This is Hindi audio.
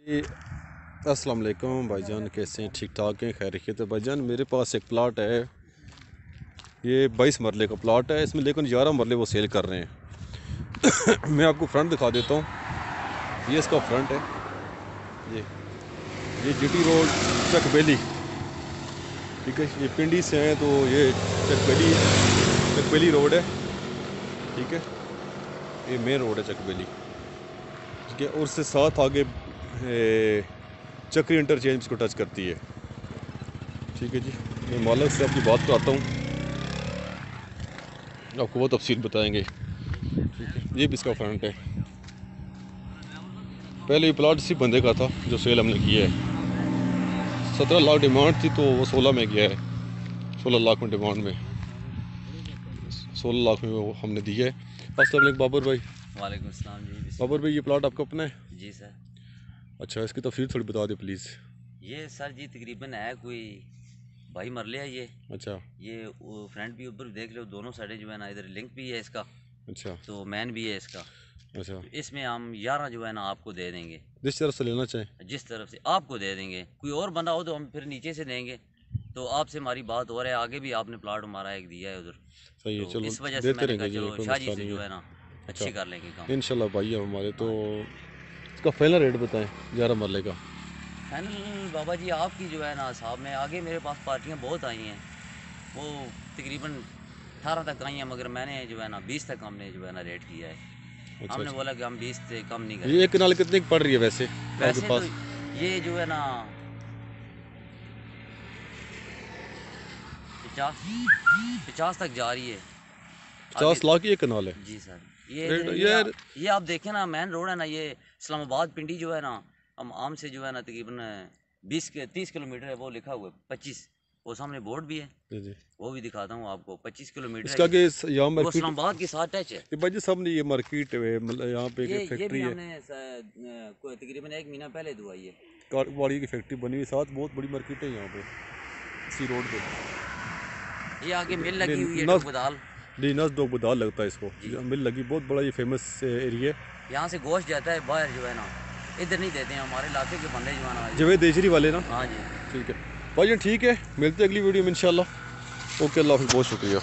अस्सलाम वालेकुम भाईजान, कैसे हैं? ठीक ठाक हैं, खैरियत है भाईजान। मेरे पास एक प्लाट है, ये 22 मरले का प्लाट है इसमें, लेकिन 11 मरले वो सेल कर रहे हैं। मैं आपको फ्रंट दिखा देता हूँ। ये इसका फ्रंट है, ये जीटी रोड चकबेली, ठीक है। ये पिंडी से हैं तो ये चकबेली रोड है, ठीक है। ये मेन रोड है चकबेली, ठीक है। और उससे साथ आगे चक्री इंटरचेंज इसको टच करती है, ठीक है जी। मैं मालिक से आपकी बात कराता हूँ, आपको वो तफसील बताएंगे, ठीक है। ये भी इसका फ्रंट है। पहले ये प्लाट इसी बंदे का था जो सेल हमने किया है। 17 लाख डिमांड थी तो वो 16 में गया है। 16 लाख में डिमांड में 16 लाख में वो हमने दिया है। अस्सलाम वालेकुम बाबर भाई। वालेकुम अस्सलाम जी। बाबर भाई, ये प्लाट आपका अपना है? जी सर। अच्छा, इसकी तफसील थोड़ी बता दें प्लीज़। ये सर जी तकरीबन है कोई 22 मरले है ये। अच्छा, ये फ्रंट भी ऊपर देख लो, दोनों साइडें जो है ना, इधर लिंक भी है इसका, अच्छा, तो मैन भी है इसका। अच्छा। तो इसमें हम 11 जो है ना आपको दे देंगे, जिस तरफ से लेना चाहें। जिस तरफ से आपको दे देंगे। कोई और बंदा हो तो हम फिर नीचे से देंगे। तो आपसे हमारी बात हो रहा है, आगे भी आपने प्लाट हमारा एक दिया है उधर, सही है, तो चलो इस वजह से देते मैंने कहा रहेंगे जी, चलो कोई शाह जी मसला से नहीं जो है। है ना अच्छा, अच्छी कर लेंगे काम। इंशाल्लाह भाई है हमारे तो। हाँ जी। इसका फाइनल रेट बताएं 11 मरले का। फाइनल बाबा जी आपकी जो है ना साहब में, आगे मेरे पास पार्टियाँ बहुत आई हैं, वो तकरीबन 18 तक आई हैं, मगर मैंने जो है ना 20 तक हमने जो है ना रेट किया है। अच्छा, हमने अच्छा। बोला कि हम 20 से कम नहीं ये एक करेंगे। कनाल कितने की पड़ रही है वैसे आपके वैसे तो पास? ये जो है ना 50 तक जा रही है आगे। 50 लाख की एक कनाल है जी सर। ये रेट यार। ये आप देखें ना, मेन रोड है ना, ये इस्लामाबाद पिंडी जो है ना, हम आम से जो है ना तकरीबन 30 किलोमीटर है, वो लिखा हुआ है 25, वो सामने बोर्ड भी है, जी जी। वो भी दिखाता हूँ आपको। 25 किलोमीटर है इसका ये, के यहाँ वो मार्केट, इस्लामाबाद के साथ टच है। ये भाई जी सामने ये मार्केट है, मतलब यहाँ पे एक ये भी फैक्ट्री है, हमने तकरीबन 1 महीना पहले दुआई है। कारवाड़ी की फैक्ट्री बनी हुई साथ, बहुत बड़ी मार्केट है यहाँ पे, इसी रोड पे। ये आगे मिल लगी हुई है नस टोकदाल जी, नस दो बदाल लगता है इसको, जी। मिल लगी, बहुत बड़ा ये फेमस एरिया है। यहाँ से गोश्त जाता है बाहर जो है ना, इधर नहीं देते हैं हमारे इलाके के बंदे जो है ना। जवेद देजरी वाले ना? हाँ जी। ठीक है भाई जी, ठीक है, मिलते हैं अगली वीडियो में इंशाल्लाह। ओके, अल्लाह हाफ़िज़, बहुत शुक्रिया।